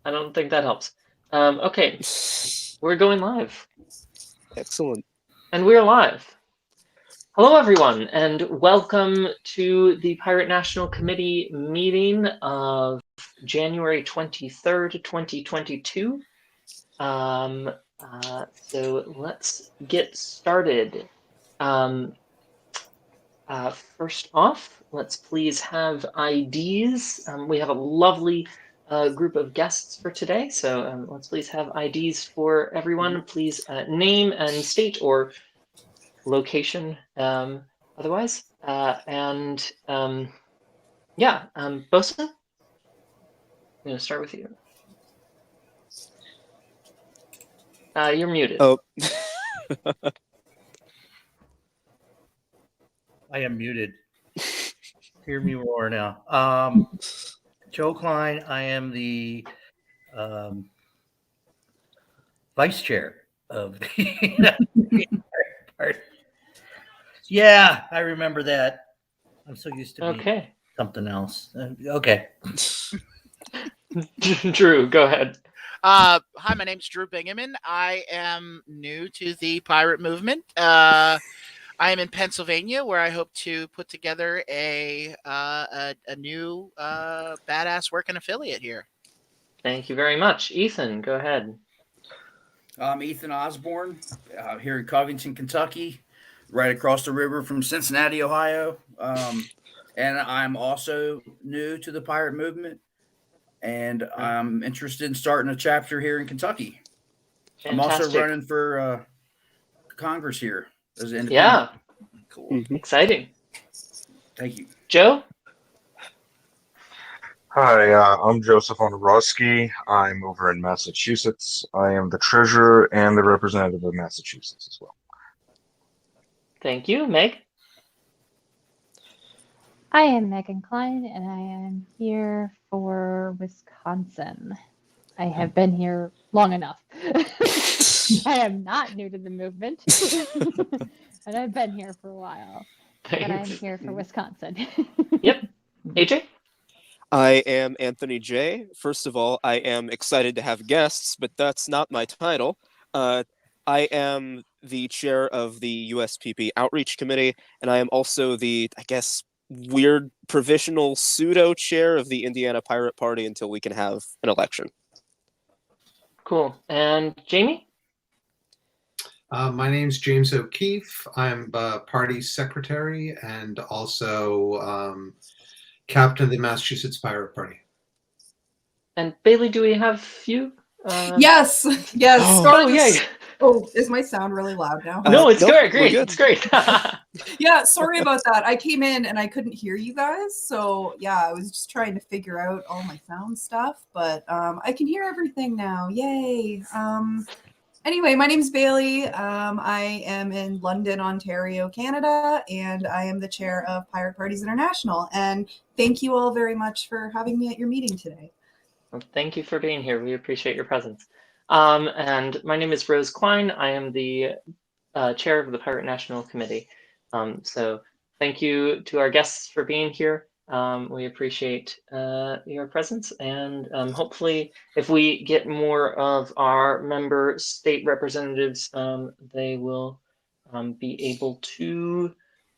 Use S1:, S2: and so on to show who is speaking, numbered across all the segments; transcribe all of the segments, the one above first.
S1: I don't think that helps. Okay, we're going live.
S2: Excellent.
S1: And we're live. Hello, everyone, and welcome to the Pirate National Committee meeting of January 23rd, 2022. So let's get started. First off, let's please have IDs. We have a lovely group of guests for today, so let's please have IDs for everyone. Please name and state or location otherwise. Bosa, I'm going to start with you. You're muted.
S2: Oh.
S3: I am muted. Hear me roar now. Joe Klein, I am the vice chair of the party. Yeah, I remember that. I'm so used to being something else. Okay.
S1: Drew, go ahead.
S4: Hi, my name's Drew Bingaman. I am new to the pirate movement. I am in Pennsylvania, where I hope to put together a new badass working affiliate here.
S1: Thank you very much. Ethan, go ahead.
S5: I'm Ethan Osborne, here in Covington, Kentucky, right across the river from Cincinnati, Ohio. And I'm also new to the pirate movement, and I'm interested in starting a chapter here in Kentucky.
S1: Fantastic.
S5: I'm also running for Congress here as an independent.
S1: Yeah.
S5: Cool.
S2: Mm-hmm.
S1: Exciting.
S5: Thank you.
S1: Joe?
S6: Hi, I'm Joseph Onorowski. I'm over in Massachusetts. I am the treasurer and the representative of Massachusetts as well.
S1: Thank you. Meg?
S7: I am Megan Klein, and I am here for Wisconsin. I have been here long enough. I am not new to the movement, but I've been here for a while.
S1: Thanks.
S7: But I'm here for Wisconsin.
S1: Yep. AJ?
S2: I am Anthony J. First of all, I am excited to have guests, but that's not my title. I am the chair of the USPP Outreach Committee, and I am also the, I guess, weird provisional pseudo-chair of the Indiana Pirate Party until we can have an election.
S1: Cool. And Jamie?
S8: My name's James O'Keefe. I'm party secretary and also captain of the Massachusetts Pirate Party.
S1: And Bailey, do we have you?
S9: Yes.
S1: Oh, yay.
S9: Oh, is my sound really loud now?
S1: No, it's
S2: nope,
S1: great. It's great.
S9: Yeah, sorry about that. I came in and I couldn't hear you guys. So yeah, I was just trying to figure out all my sound stuff, but I can hear everything now. Yay. Anyway, my name's Bailey. I am in London, Ontario, Canada, and I am the chair of Pirate Parties International. And thank you all very much for having me at your meeting today.
S1: Well, thank you for being here. We appreciate your presence. And my name is Rose Klein. I am the chair of the Pirate National Committee. So thank you to our guests for being here. We appreciate your presence, and hopefully if we get more of our member state representatives, they will be able to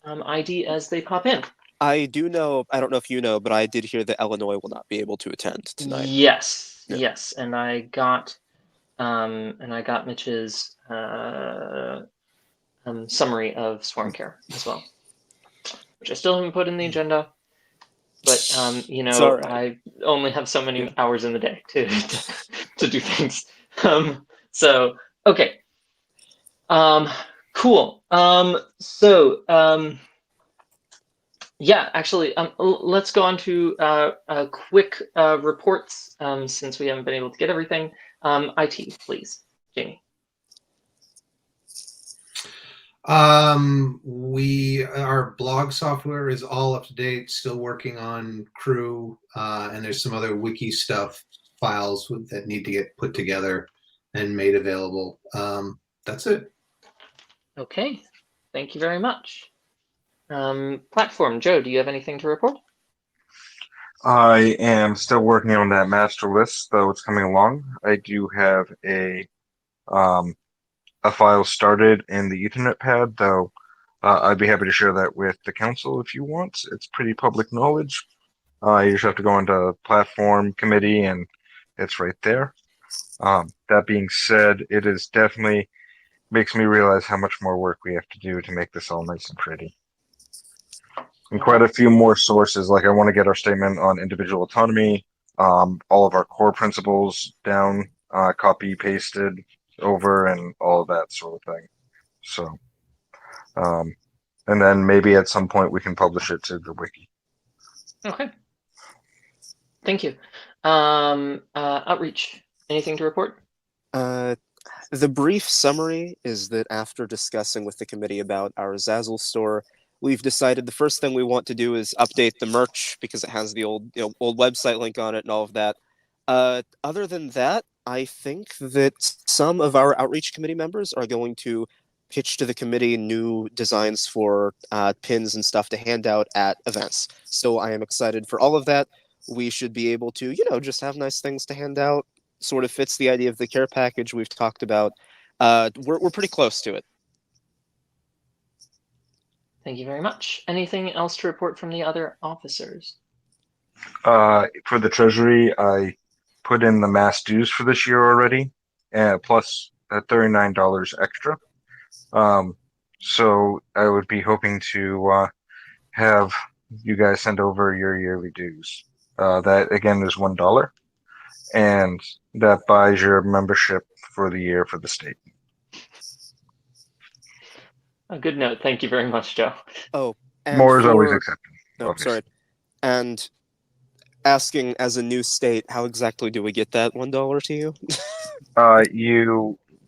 S1: ID as they pop in.
S2: I do know, I don't know if you know, but I did hear that Illinois will not be able to attend tonight.
S1: Yes,
S2: Yeah.
S1: yes, and I got Mitch's summary of Swarm Care as well, which I still haven't put in the agenda. But
S2: right.
S1: I only have so many hours in the day to do things. So okay, cool. Actually, let's go on to quick reports since we haven't been able to get everything. IT, please, Jamie.
S8: Our blog software is all up to date, still working on crew, and there's some other wiki stuff, files that need to get put together and made available. That's it.
S1: Okay, thank you very much. Platform, Joe, do you have anything to report?
S6: I am still working on that master list, though it's coming along. I do have um, a file started in the Ethernet pad, though I'd be happy to share that with the council if you want. It's pretty public knowledge. You just have to go into platform committee and it's right there. That being said, it is definitely makes me realize how much more work we have to do to make this all nice and pretty. And quite a few more sources, like I want to get our statement on individual autonomy, all of our core principles down, copy pasted over, and all of that sort of thing. So, and then maybe at some point we can publish it to the wiki.
S1: Okay. Thank you. Outreach. Anything to report?
S2: The brief summary is that after discussing with the committee about our Zazzle store, we've decided the first thing we want to do is update the merch because it has the old website link on it and all of that. Other than that, I think that some of our outreach committee members are going to pitch to the committee new designs for pins and stuff to hand out at events. So I am excited for all of that. We should be able to, just have nice things to hand out. Sort of fits the idea of the care package we've talked about. We're pretty close to it.
S1: Thank you very much. Anything else to report from the other officers?
S6: For the treasury, I put in the mass dues for this year already, plus $39 extra. So I would be hoping to have you guys send over your yearly dues. That again is $1, and that buys your membership for the year for the state.
S1: A good note. Thank you very much, Joe.
S2: Oh, and
S6: more is always accepted.
S2: No, sorry. And asking as a new state, how exactly do we get that $1 to you?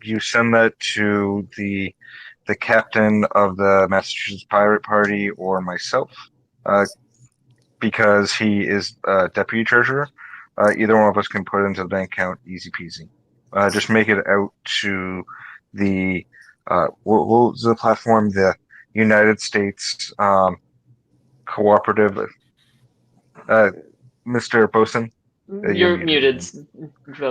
S6: You send that to the captain of the Massachusetts Pirate Party or myself, because he is deputy treasurer. Either one of us can put it into the bank account, easy peasy. Just make it out to the what was the platform? The United States Cooperative. Mr. Boson.
S1: You're muted.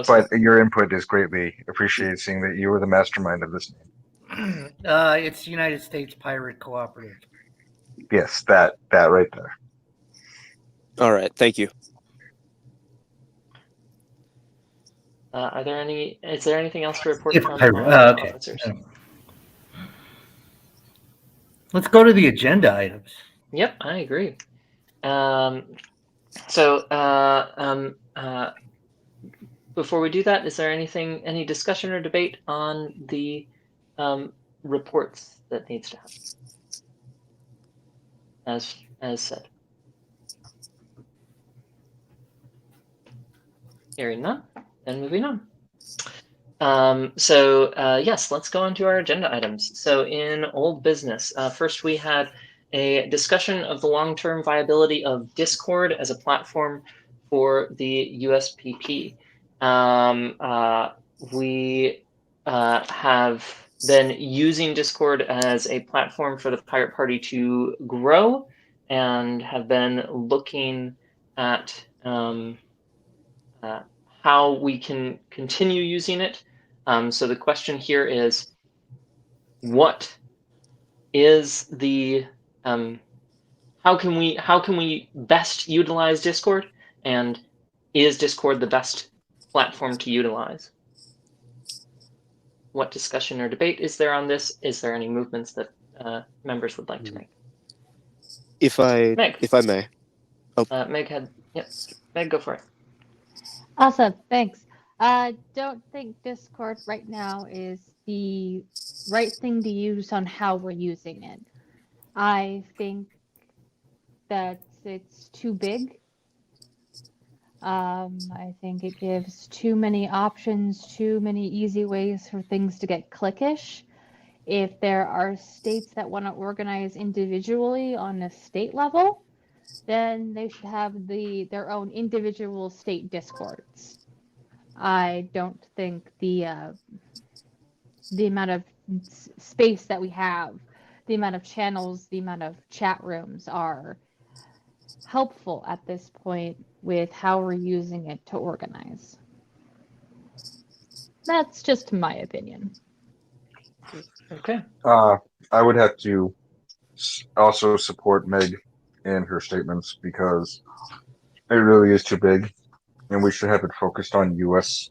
S6: But your input is greatly appreciated, seeing that you were the mastermind of this name.
S3: It's United States Pirate Cooperative.
S6: Yes, that right there.
S2: All right, thank you.
S1: Is there anything else to report from
S3: okay.
S1: officers?
S3: Let's go to the agenda items.
S1: Yep, I agree. Before we do that, is there any discussion or debate on the reports that needs to happen? As said. Hearing none, then moving on. Yes, let's go on to our agenda items. So in old business, first we had a discussion of the long-term viability of Discord as a platform for the USPP. We have been using Discord as a platform for the Pirate Party to grow and have been looking at how we can continue using it. So the question here is, what is the how can we best utilize Discord, and is Discord the best platform to utilize? What discussion or debate is there on this? Is there any movements that members would like to make?
S2: If I may.
S1: Oh. Meg, go for it.
S7: Awesome, thanks. I don't think Discord right now is the right thing to use on how we're using it. I think that it's too big. I think it gives too many options, too many easy ways for things to get cliquish. If there are states that want to organize individually on a state level, then they should have their own individual state discords. I don't think the amount of space that we have, the amount of channels, the amount of chat rooms are helpful at this point with how we're using it to organize. That's just my opinion.
S1: Okay.
S6: I would have to also support Meg in her statements because it really is too big, and we should have it focused on U.S.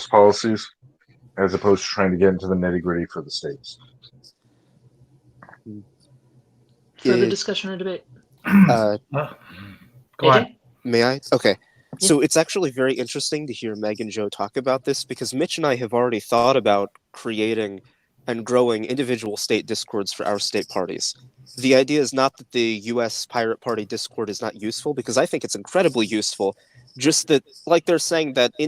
S6: policies as opposed to trying to get into the nitty gritty for the states.
S1: Further discussion or debate?
S3: Go
S1: AJ?
S3: on.
S2: May I? Okay.
S1: Yeah.
S2: So it's actually very interesting to hear Meg and Joe talk about this because Mitch and I have already thought about creating and growing individual state discords for our state parties. The idea is not that the US Pirate Party Discord is not useful, because I think it's incredibly useful. Just that, like they're saying, that the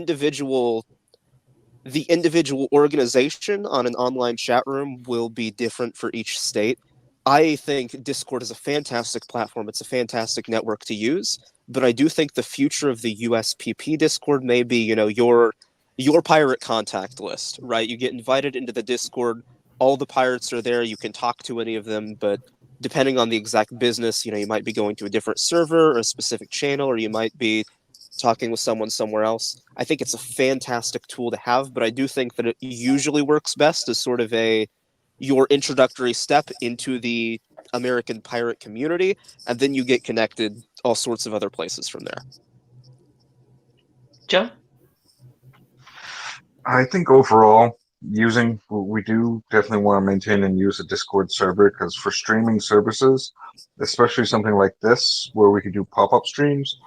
S2: individual organization on an online chat room will be different for each state. I think Discord is a fantastic platform. It's a fantastic network to use, but I do think the future of the USPP Discord may be, your pirate contact list, right? You get invited into the Discord, all the pirates are there, you can talk to any of them, but depending on the exact business, you might be going to a different server or a specific channel, or you might be talking with someone somewhere else. I think it's a fantastic tool to have, but I do think that it usually works best as sort of your introductory step into the American pirate community, and then you get connected all sorts of other places from there.
S1: Joe?
S6: I think overall, we do definitely want to maintain and use a Discord server because for streaming services, especially something like this where we could do pop-up streams,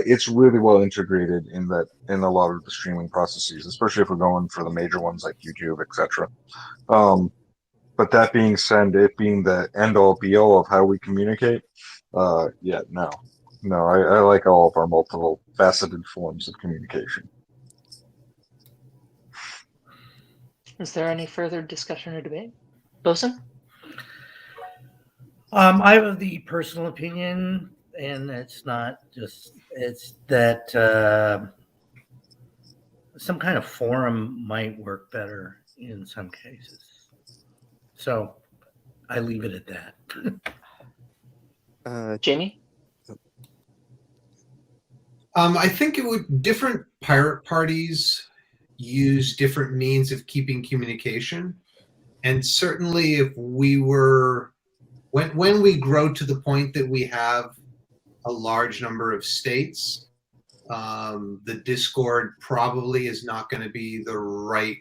S6: it's really well integrated in a lot of the streaming processes, especially if we're going for the major ones like YouTube, etc. But that being said, it being the end-all be-all of how we communicate, no, I like all of our multiple faceted forms of communication.
S1: Is there any further discussion or debate? Bosun?
S3: I have the personal opinion, and it's that some kind of forum might work better in some cases. So I leave it at that.
S1: Jamie?
S8: I think different pirate parties use different means of keeping communication. And certainly if when we grow to the point that we have a large number of states, the Discord probably is not going to be the right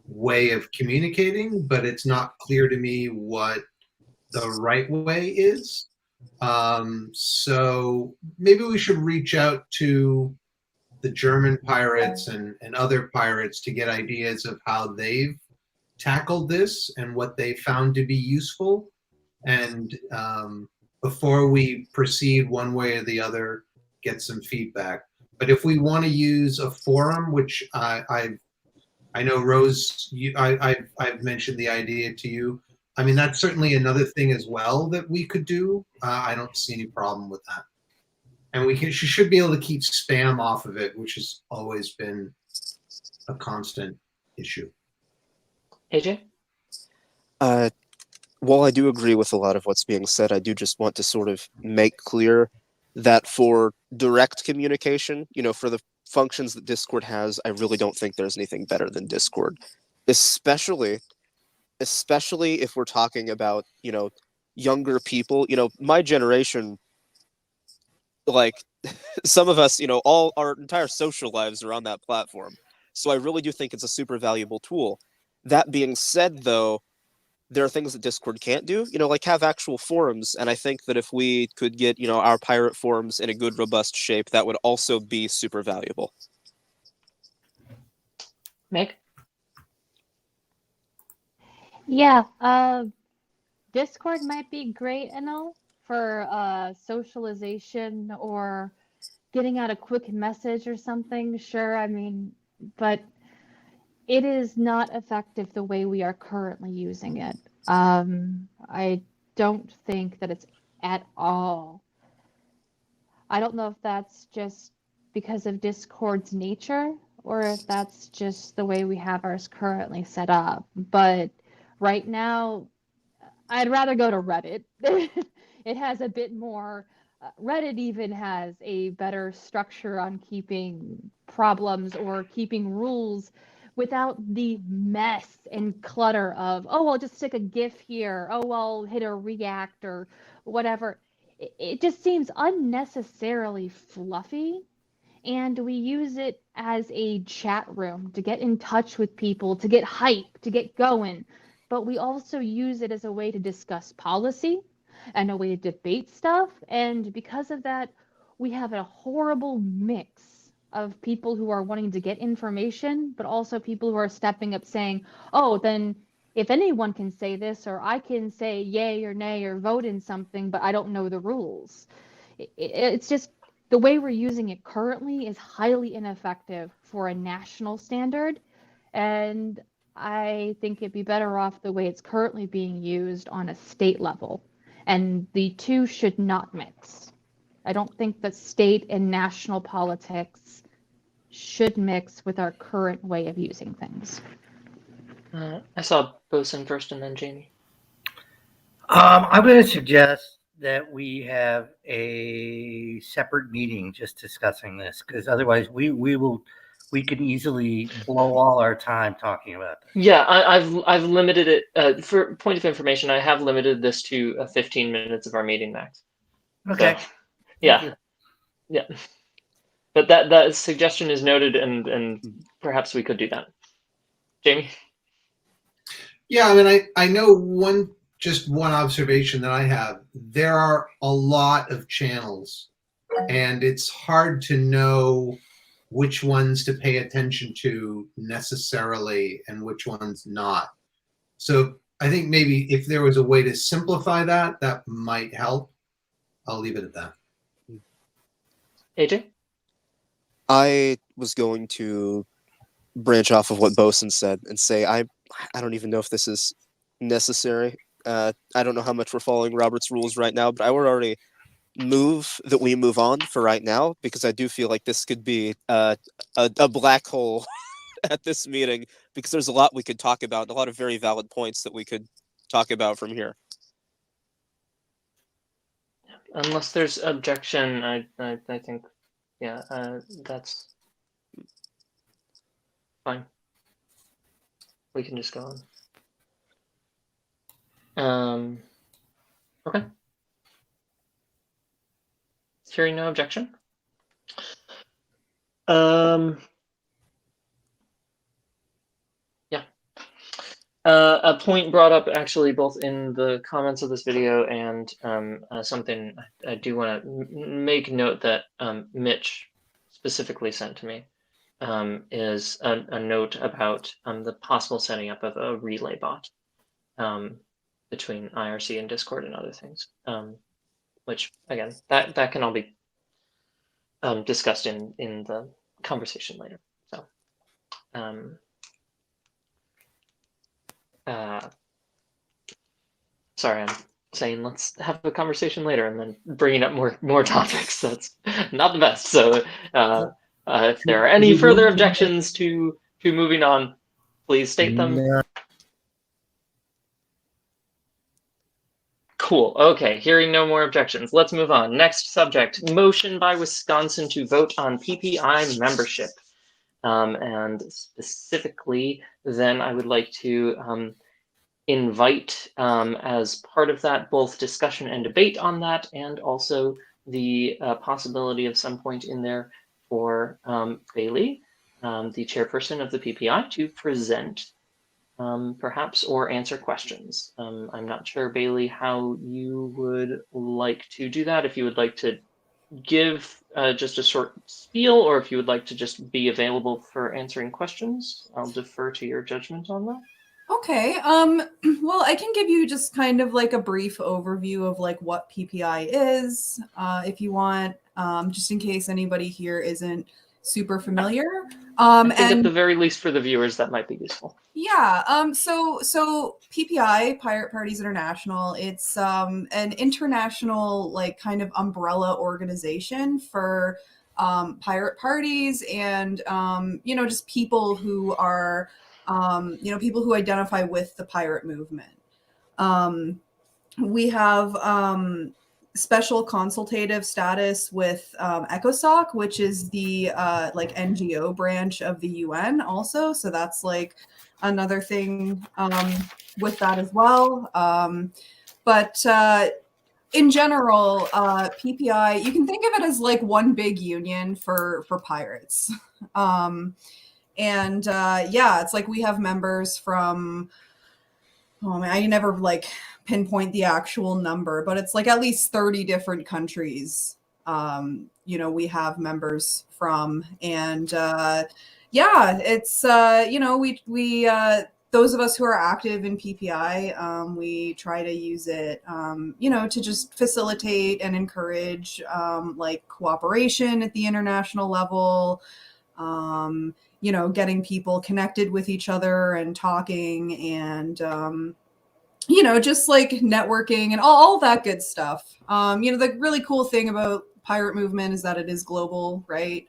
S8: way of communicating, but it's not clear to me what the right way is. So maybe we should reach out to the German pirates and other pirates to get ideas of how they've tackled this and what they found to be useful. And before we proceed one way or the other, get some feedback. But if we want to use a forum, which I know, Rose, I've mentioned the idea to you. I mean, that's certainly another thing as well that we could do. I don't see any problem with that. And she should be able to keep spam off of it, which has always been a constant issue.
S1: AJ?
S2: While I do agree with a lot of what's being said, I do just want to sort of make clear that for direct communication, for the functions that Discord has, I really don't think there's anything better than Discord. Especially if we're talking about, younger people. My generation, like, some of us, all our entire social lives are on that platform. So I really do think it's a super valuable tool. That being said, though, there are things that Discord can't do, like have actual forums. And I think that if we could get, our pirate forums in a good, robust shape, that would also be super valuable.
S1: Meg?
S7: Yeah, Discord might be great and all for socialization or getting out a quick message or something. Sure, I mean, but it is not effective the way we are currently using it. I don't think that it's at all. I don't know if that's just because of Discord's nature or if that's just the way we have ours currently set up. But right now, I'd rather go to Reddit. It has a bit more Reddit even has a better structure on keeping problems or keeping rules without the mess and clutter of, oh, I'll just stick a GIF here. Oh, I'll hit a react or whatever. It just seems unnecessarily fluffy. And we use it as a chat room to get in touch with people, to get hype, to get going. But we also use it as a way to discuss policy and a way to debate stuff. And because of that, we have a horrible mix of people who are wanting to get information, but also people who are stepping up saying, oh, then if anyone can say this, or I can say yay or nay or vote in something, but I don't know the rules. It's just the way we're using it currently is highly ineffective for a national standard. And I think it'd be better off the way it's currently being used on a state level. And the two should not mix. I don't think that state and national politics should mix with our current way of using things.
S1: I saw Bosun first and then Jamie.
S3: I'm going to suggest that we have a separate meeting just discussing this, because otherwise we could easily blow all our time talking about this.
S1: Yeah, I've limited it for point of information. I have limited this to 15 minutes of our meeting max.
S3: Okay.
S1: So, yeah. But that suggestion is noted, and perhaps we could do that. Jamie?
S8: Yeah, I mean, I know one observation that I have. There are a lot of channels, and it's hard to know which ones to pay attention to necessarily and which ones not. So I think maybe if there was a way to simplify that, that might help. I'll leave it at that.
S1: AJ?
S2: I was going to branch off of what Bosun said and say I don't even know if this is necessary. I don't know how much we're following Robert's rules right now, but I would already move that we move on for right now, because I do feel like this could be a black hole at this meeting, because there's a lot we could talk about, a lot of very valid points that we could talk about from here.
S1: Unless there's objection, I think, yeah, that's fine. We can just go on. Okay. Hearing no objection. Yeah. A point brought up actually both in the comments of this video and something I do want to make note that Mitch specifically sent to me is a note about the possible setting up of a relay bot between IRC and Discord and other things, which again, that can all be discussed in the conversation later. So, sorry, I'm saying let's have a conversation later and then bringing up more topics. That's not the best. So, if there are any further objections to moving on, please state them.
S3: Yeah.
S1: Cool. Okay, hearing no more objections, let's move on. Next subject, motion by Wisconsin to vote on PPI membership. And specifically, then I would like to invite, as part of that, both discussion and debate on that, and also the possibility of some point in there for Bailey, the chairperson of the PPI, to present perhaps, or answer questions. I'm not sure, Bailey, how you would like to do that. If you would like to give just a short spiel, or if you would like to just be available for answering questions, I'll defer to your judgment on that.
S9: Okay. Well, I can give you just kind of like a brief overview of like what PPI is, if you want, just in case anybody here isn't super familiar.
S1: I think at the very least for the viewers that might be useful.
S9: Yeah. So PPI, Pirate Parties International, it's an international like kind of umbrella organization for pirate parties and just people who are people who identify with the pirate movement. We have special consultative status with ECOSOC, which is the like NGO branch of the UN also. So that's like another thing with that as well. But in general, PPI, you can think of it as like one big union for pirates. And yeah, it's like we have members from, oh man, I never like pinpoint the actual number, but it's like at least 30 different countries. You know, we have members from, and yeah, it's you know, we those of us who are active in PPI, we try to use it, you know, to just facilitate and encourage like cooperation at the international level. You know, getting people connected with each other and talking, and you know, just like networking and all that good stuff. You know, the really cool thing about Pirate Movement is that it is global, right?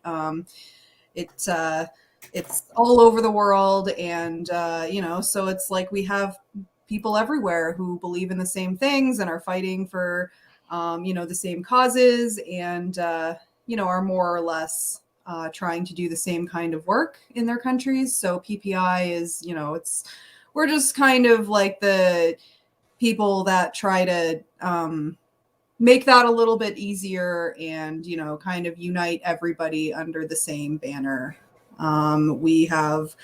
S9: It's all over the world, and you know, so it's like we have people everywhere who believe in the same things and are fighting for you know, the same causes, and you know, are more or less trying to do the same kind of work in their countries. So PPI is, you know, we're just kind of like the people that try to make that a little bit easier, and, you know, kind of unite everybody under the same banner. We have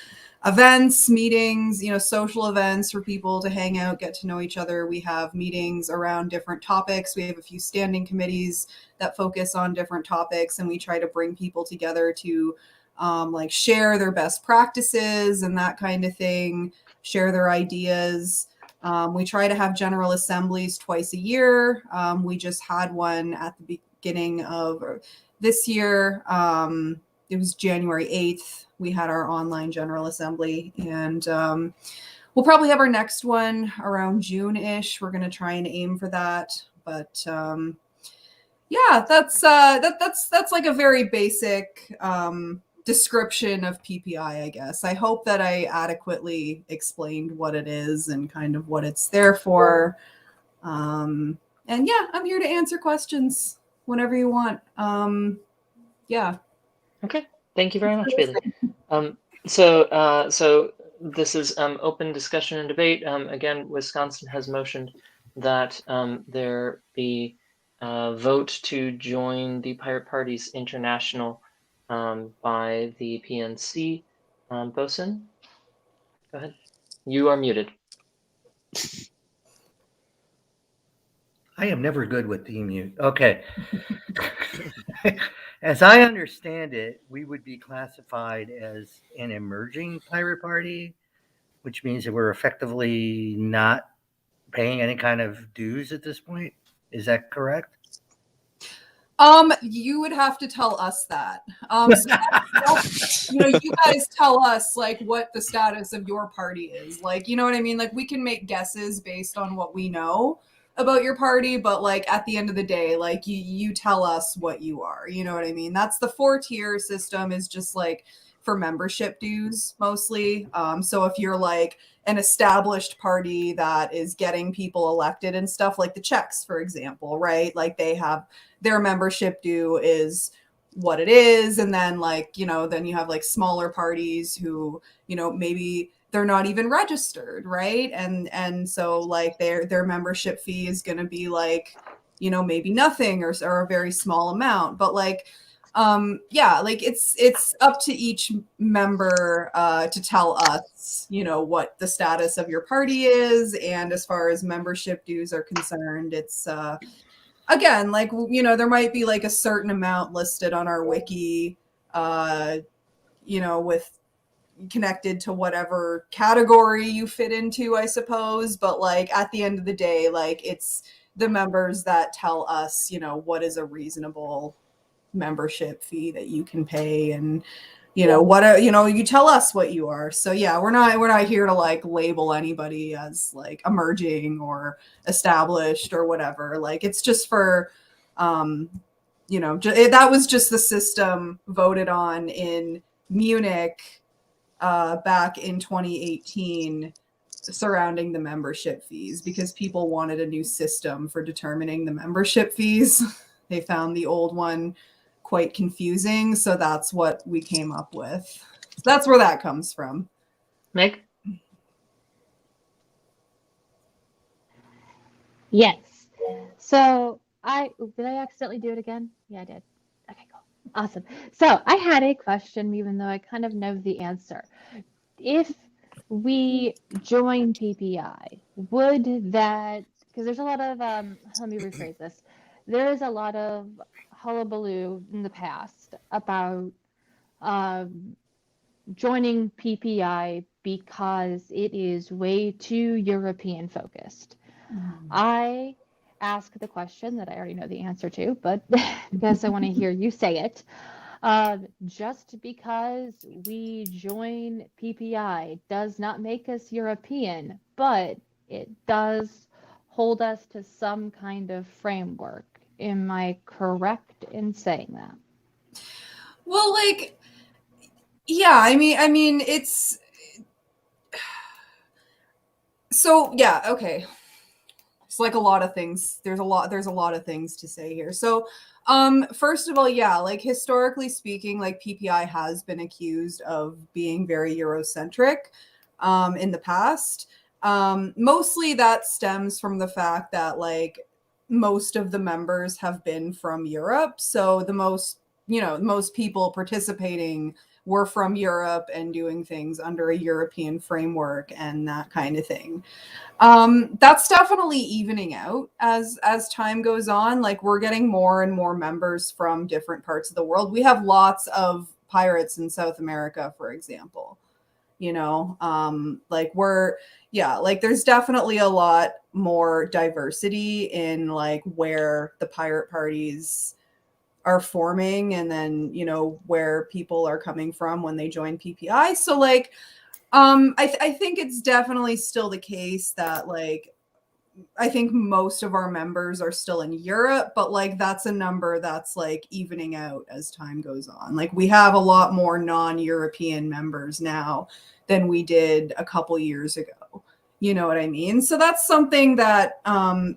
S9: events, meetings, you know, social events for people to hang out, get to know each other. We have meetings around different topics. We have a few standing committees that focus on different topics, and we try to bring people together to like share their best practices and that kind of thing, share their ideas. We try to have general assemblies twice a year. We just had one at the beginning of this year. It was January 8th. We had our online general assembly, and we'll probably have our next one around June-ish. We're going to try and aim for that. But yeah, that's like a very basic description of PPI, I guess. I hope that I adequately explained what it is and kind of what it's there for. And yeah, I'm here to answer questions whenever you want. Yeah.
S1: Okay, thank you very much, Bailey. So this is open discussion and debate. Again, Wisconsin has motioned that there be a vote to join the Pirate Parties International by the PNC. Bosun, go ahead. You are muted.
S3: I am never good with the mute. Okay. As I understand it, we would be classified as an emerging pirate party, which means that we're effectively not paying any kind of dues at this point. Is that correct?
S9: You would have to tell us that. So you know, you guys tell us like what the status of your party is. Like, you know what I mean? Like, we can make guesses based on what we know about your party, but like at the end of the day, like you tell us what you are. You know what I mean? That's the 4-tier system, is just like for membership dues mostly. So if you're like an established party that is getting people elected and stuff, like the Czechs, for example, right? Like they have their membership due is what it is. And then like, you know, then you have like smaller parties who, you know, maybe they're not even registered, right? And so like their membership fee is going to be like, you know, maybe nothing or a very small amount. But like, yeah, like it's up to each member to tell us, you know, what the status of your party is. And as far as membership dues are concerned, it's again, like, you know, there might be like a certain amount listed on our wiki, you know, with connected to whatever category you fit into, I suppose. But like at the end of the day, like it's the members that tell us, you know, what is a reasonable membership fee that you can pay, and you know what, you know, you tell us what you are. So yeah, we're not here to like label anybody as like emerging or established or whatever. Like it's just for you know, that was just the system voted on in Munich back in 2018 surrounding the membership fees, because people wanted a new system for determining the membership fees. They found the old one quite confusing, so that's what we came up with. So that's where that comes from.
S1: Meg?
S7: Yes. So did I accidentally do it again? Yeah, I did. Okay, cool. Awesome. So I had a question, even though I kind of know the answer. If we join PPI, would that, because there's a lot of, let me rephrase this. There is a lot of hullabaloo in the past about joining PPI because it is way too European focused. I ask the question that I already know the answer to, but because I want to hear you say it. Just because we join PPI does not make us European, but it does hold us to some kind of framework. Am I correct in saying that?
S9: Well, like, yeah, I mean, it's so yeah, okay. It's like a lot of things. There's a lot of things to say here. So, first of all, yeah, like historically speaking, like PPI has been accused of being very Eurocentric, in the past. Mostly that stems from the fact that like most of the members have been from Europe. So most people participating were from Europe and doing things under a European framework and that kind of thing. That's definitely evening out as time goes on. Like we're getting more and more members from different parts of the world. We have lots of pirates in South America, for example. Like there's definitely a lot more diversity in like where the pirate parties are forming, and then where people are coming from when they join PPI. So like I think it's definitely still the case that like I think most of our members are still in Europe, but like that's a number that's like evening out as time goes on. Like we have a lot more non-European members now than we did a couple years ago. You know what I mean? So that's something that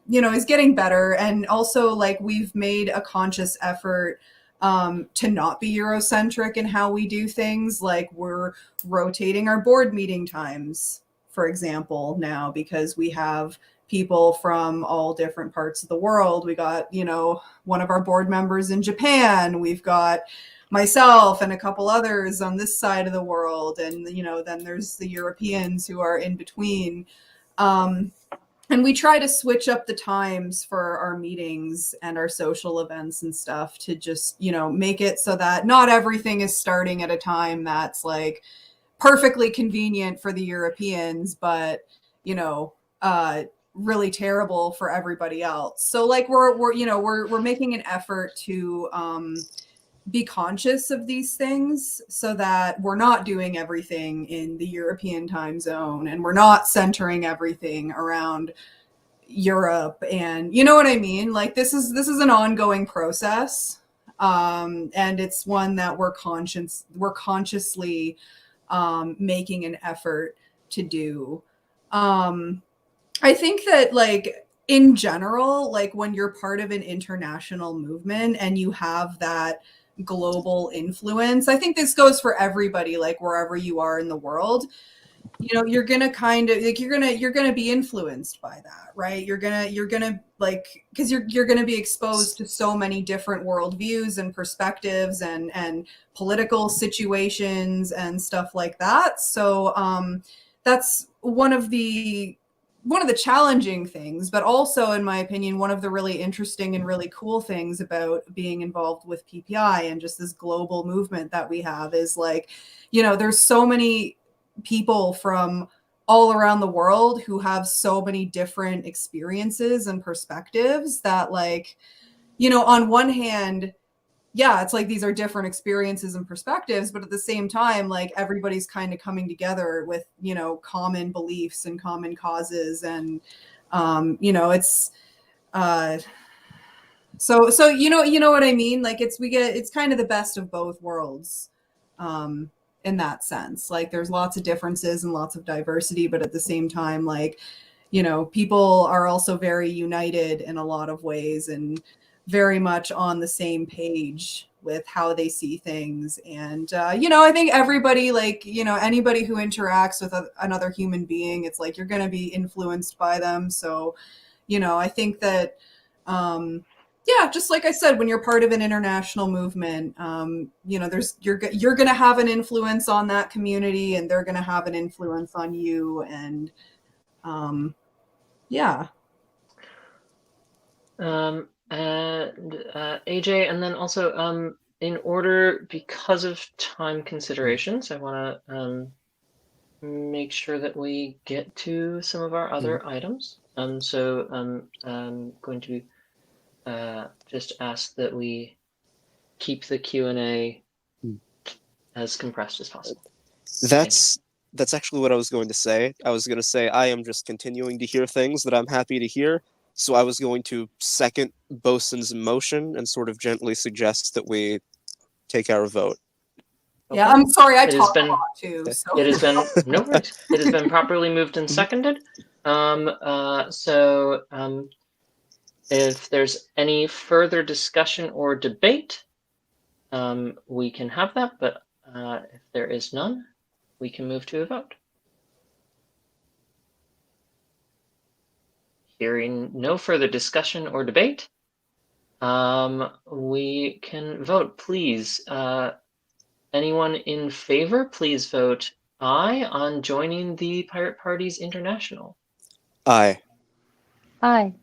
S9: is getting better. And also like we've made a conscious effort to not be Eurocentric in how we do things. Like we're rotating our board meeting times, for example, now because we have people from all different parts of the world. We got, one of our board members in Japan. We've got myself and a couple others on this side of the world. And, then there's the Europeans who are in between. And we try to switch up the times for our meetings and our social events and stuff to just, make it so that not everything is starting at a time that's like perfectly convenient for the Europeans, but, really terrible for everybody else. So like we're making an effort to be conscious of these things so that we're not doing everything in the European time zone and we're not centering everything around Europe. And you know what I mean? Like this is an ongoing process. And it's one that we're consciously making an effort to do. I think that like in general, like when you're part of an international movement and you have that global influence, I think this goes for everybody, like wherever you are in the world, you're gonna kind of like you're gonna be influenced by that, right? You're gonna like because you're gonna be exposed to so many different worldviews and perspectives and political situations and stuff like that. So that's one of the challenging things, but also, in my opinion, one of the really interesting and really cool things about being involved with PPI and just this global movement that we have is like, there's so many people from all around the world who have so many different experiences and perspectives that like, on one hand, yeah, it's like these are different experiences and perspectives, but at the same time, like everybody's kind of coming together with, common beliefs and common causes. And, it's, so, you know what I mean? Like it's kind of the best of both worlds. in that sense. Like there's lots of differences and lots of diversity, but at the same time, like, you know, people are also very united in a lot of ways and very much on the same page with how they see things. And, you know, I think everybody, like, you know, anybody who interacts with another human being, it's like you're going to be influenced by them. So, you know, I think that, yeah, just like I said, when you're part of an international movement, you know, you're going to have an influence on that community, and they're going to have an influence on you. And yeah.
S1: And AJ, and then also in order, because of time considerations, I want to make sure that we get to some of our other items. So I'm going to just ask that we keep the Q&A as compressed as possible.
S2: That's actually what I was going to say. I was going to say I am just continuing to hear things that I'm happy to hear. So I was going to second Bosun's motion and sort of gently suggest that we take our vote.
S9: Yeah, I'm sorry, I
S1: It has
S9: talk
S1: been-
S9: a lot too. So.
S1: It has been no worries. It has been properly moved and seconded. So if there's any further discussion or debate, we can have that. But if there is none, we can move to a vote. Hearing no further discussion or debate, we can vote. Please, anyone in favor, please vote aye on joining the Pirate Parties International.
S2: Aye.
S7: Aye.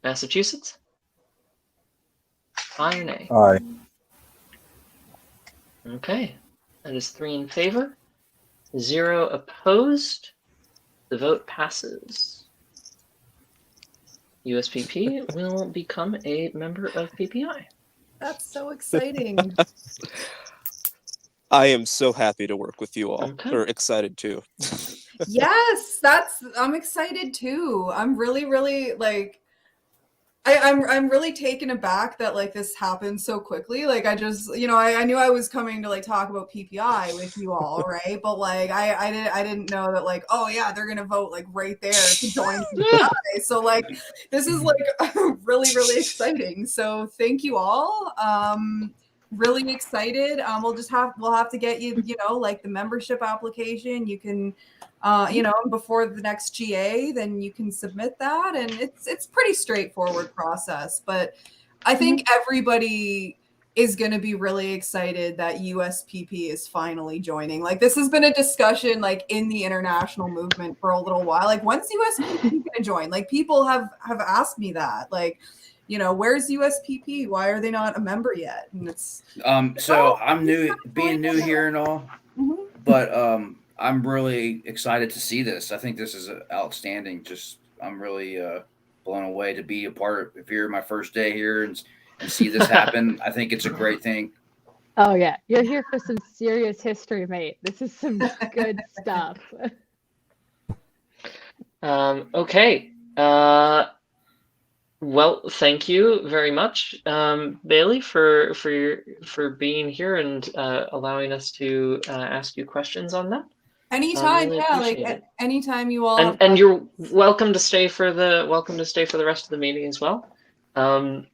S1: Massachusetts? Aye or nay?
S6: Aye.
S1: Okay, that is 3 in favor, 0 opposed. The vote passes. USPP will become a member of PPI.
S9: That's so exciting.
S2: I am so happy to work with you all,
S1: Okay.
S2: or excited too.
S9: Yes, I'm excited too. I'm really, really like I'm really taken aback that like this happened so quickly. Like I just, you know, I knew I was coming to like talk about PPI with you all, right? But like I didn't know that like, oh yeah, they're gonna vote like right there to join PPI. So like this is like really, really exciting. So thank you all. Really excited. We'll have to get you, you know, like the membership application. You can you know, before the next GA, then you can submit that, and it's pretty straightforward process. But I think everybody is going to be really excited that USPP is finally joining. Like this has been a discussion like in the international movement for a little while. Like when's USPP going to join? Like people have asked me that. Like, you know, where's USPP? Why are they not a member yet? And it's
S5: so I'm new, being new here and all, but I'm really excited to see this. I think this is outstanding. Just I'm really blown away to be a part of here my first day here and see this happen. I think it's a great thing.
S7: Oh yeah, you're here for some serious history, mate. This is some good stuff.
S1: Okay. Well, thank you very much, Bailey, for being here and allowing us to ask you questions on that.
S9: anytime,
S1: Really
S9: yeah,
S1: appreciate
S9: like
S1: it.
S9: anytime you all
S1: And you're welcome to stay for the rest of the meeting as well. Our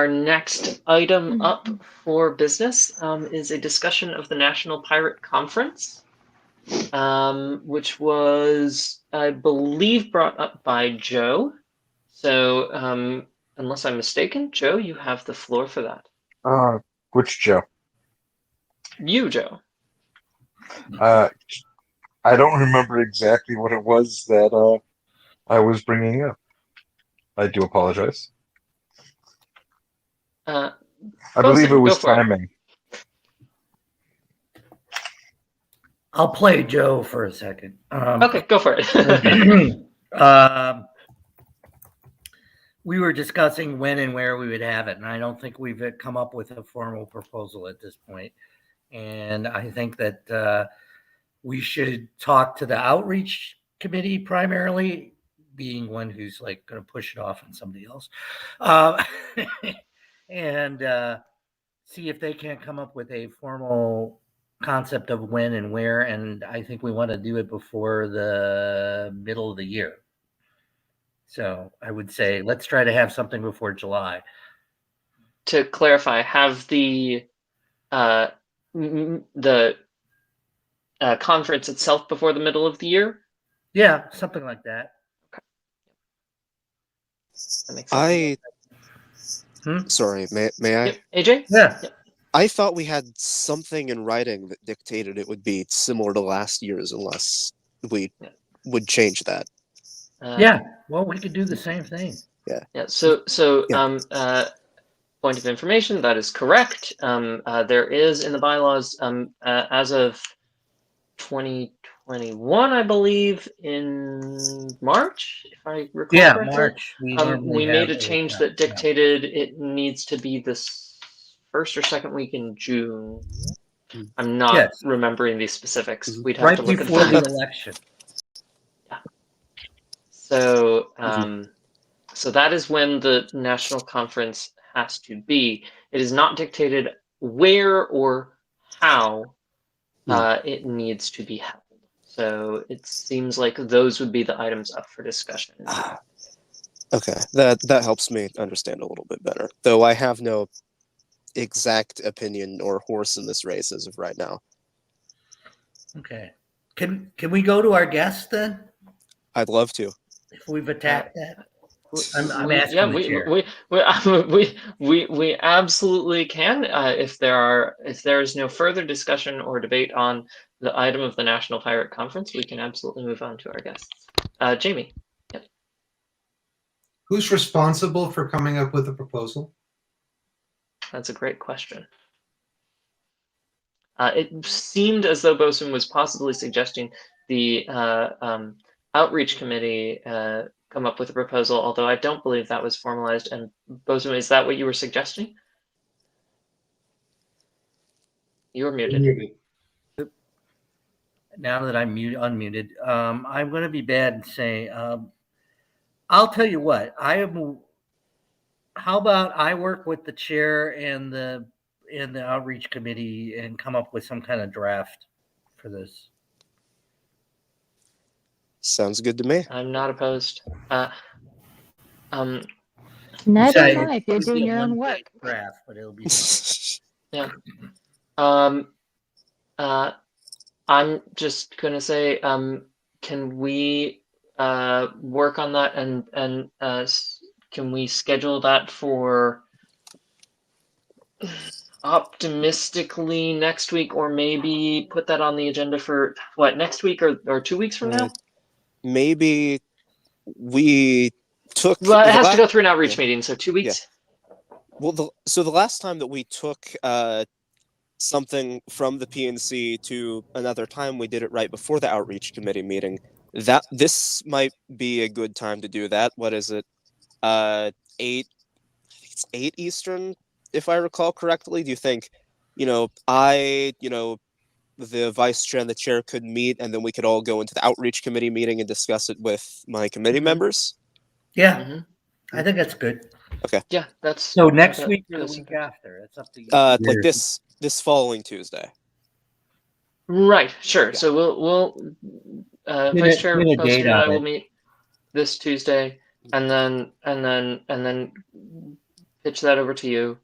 S1: next item up for business is a discussion of the National Pirate Conference, which was, I believe, brought up by Joe. So, unless I'm mistaken, Joe, you have the floor for that.
S6: Which Joe?
S1: You, Joe.
S6: I don't remember exactly what it was that I was bringing up. I do apologize. I believe it was timing.
S3: I'll play Joe for a second.
S1: Okay, go for it.
S3: We were discussing when and where we would have it, and I don't think we've come up with a formal proposal at this point. And I think that we should talk to the outreach committee primarily, being one who's like going to push it off on somebody else. And see if they can come up with a formal concept of when and where. And I think we want to do it before the middle of the year. So I would say let's try to have something before July.
S1: To clarify, have the conference itself before the middle of the year?
S3: Yeah, something like that.
S1: That makes sense.
S2: Sorry, may I?
S1: Yep. AJ?
S3: Yeah.
S1: Yep.
S2: I thought we had something in writing that dictated it would be similar to last year's, unless we would change that.
S3: Yeah. Well, we could do the same thing.
S2: Yeah.
S1: Yeah. So
S2: Yeah.
S1: point of information, that is correct. There is in the bylaws as of 2021, I believe, in March, if I recall
S3: Yeah,
S1: correctly.
S3: March.
S1: We made a change that dictated it needs to be this first or second week in June. I'm not remembering these specifics. We'd have to look at
S3: before the
S1: that.
S3: election.
S1: Yeah. So so that is when the national conference has to be. It is not dictated where or how it needs to be held. So it seems like those would be the items up for discussion.
S2: Okay, that helps me understand a little bit better. Though I have no exact opinion or horse in this race as of right now.
S3: Okay. Can we go to our guests then?
S2: I'd love to.
S3: If we've attacked that. I'm asking
S1: Yeah,
S3: the chair.
S1: we absolutely can. If there is no further discussion or debate on the item of the National Pirate Conference, we can absolutely move on to our guests. Jamie. Yep.
S8: Who's responsible for coming up with a proposal?
S1: That's a great question. It seemed as though Bosun was possibly suggesting the outreach committee come up with a proposal, although I don't believe that was formalized. And Bosun, is that what you were suggesting? You were muted.
S3: Now that I'm unmuted, I'm going to be bad and say, I'll tell you what, how about I work with the chair and the outreach committee and come up with some kind of draft for this.
S2: Sounds good to me.
S1: I'm not opposed.
S7: Neither am I if you're doing your own work.
S3: Draft, but it'll be
S1: yeah. I'm just gonna say, can we work on that and can we schedule that for optimistically next week, or maybe put that on the agenda for what, next week or 2 weeks from now?
S2: Maybe we took.
S1: Well, it has to go through an outreach meeting, so 2 weeks.
S2: Yeah. Well, so the last time that we took something from the PNC to another time, we did it right before the outreach committee meeting. This might be a good time to do that. What is it? 8 Eastern, if I recall correctly. Do you think, the vice chair and the chair could meet, and then we could all go into the outreach committee meeting and discuss it with my committee members?
S3: Yeah, I think that's good.
S2: Okay.
S1: Yeah, that's
S3: so next week or the week after. It's up to you.
S2: Like this following Tuesday.
S1: Right. Sure. Yeah. So we'll Vice Chair Poster and I will meet this Tuesday, and then pitch that over to you,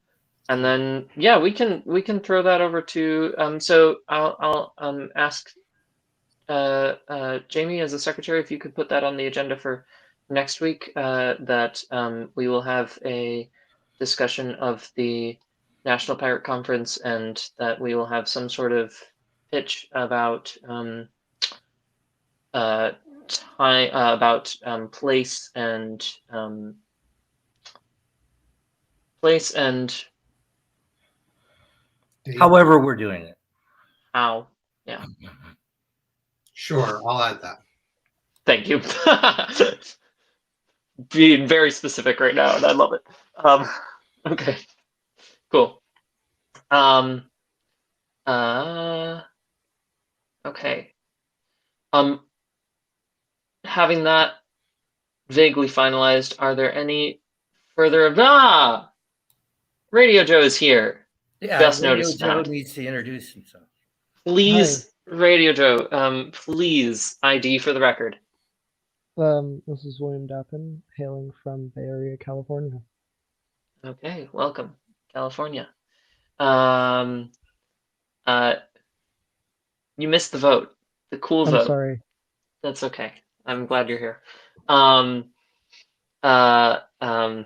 S1: and then we can throw that over to so I'll ask Jamie as the secretary if you could put that on the agenda for next week, that we will have a discussion of the National Pirate Conference, and that we will have some sort of pitch about place and
S3: however we're doing it.
S1: How. Yeah.
S8: Sure, I'll add that.
S1: Thank you. Being very specific right now, and I love it. Okay. Cool. Okay. Having that vaguely finalized, are there any further? Radio Joe is here.
S3: Yeah,
S1: Best
S3: Radio
S1: noticed
S3: Joe
S1: that.
S3: needs to introduce himself.
S1: Please, Radio Joe, please ID for the record.
S10: This is William Dappin, hailing from Bay Area, California.
S1: Okay, welcome, California. Um, you missed the vote, the cool
S10: I'm
S1: vote.
S10: sorry.
S1: That's okay. I'm glad you're here. Um, uh, um,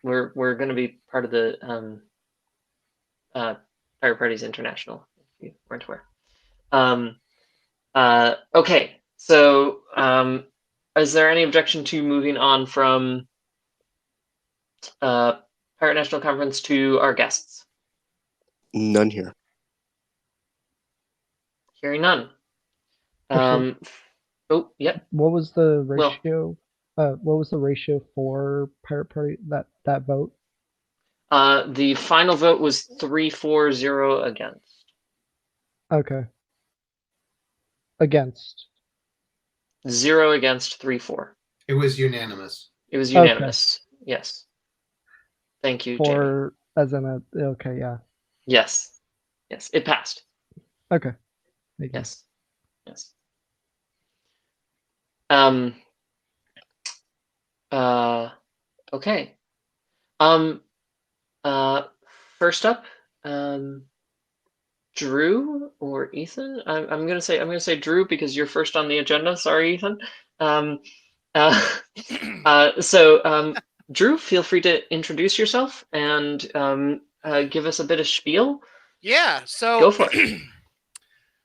S1: we're going to be part of the Pirate Parties International, if you weren't aware. Okay, so is there any objection to moving on from Pirate National Conference to our guests?
S2: None here.
S1: Hearing none.
S10: Actually,
S1: Oh, yep.
S10: what was the
S1: Well,
S10: ratio? What was the ratio for Pirate Party that vote?
S1: the final vote was 3-4-0 against.
S10: Okay. Against.
S1: 0 against, 3-4.
S8: It was unanimous.
S1: It was unanimous. Yes. Thank you, Jamie.
S10: For as in a okay, yeah.
S1: Yes. Yes, it passed.
S10: Okay. Thank you.
S1: Yes. Yes. Okay. First up, Drew or Ethan? I'm gonna say Drew because you're first on the agenda. Sorry, Ethan. Drew, feel free to introduce yourself and give us a bit of spiel.
S4: Yeah. So
S1: Go for it.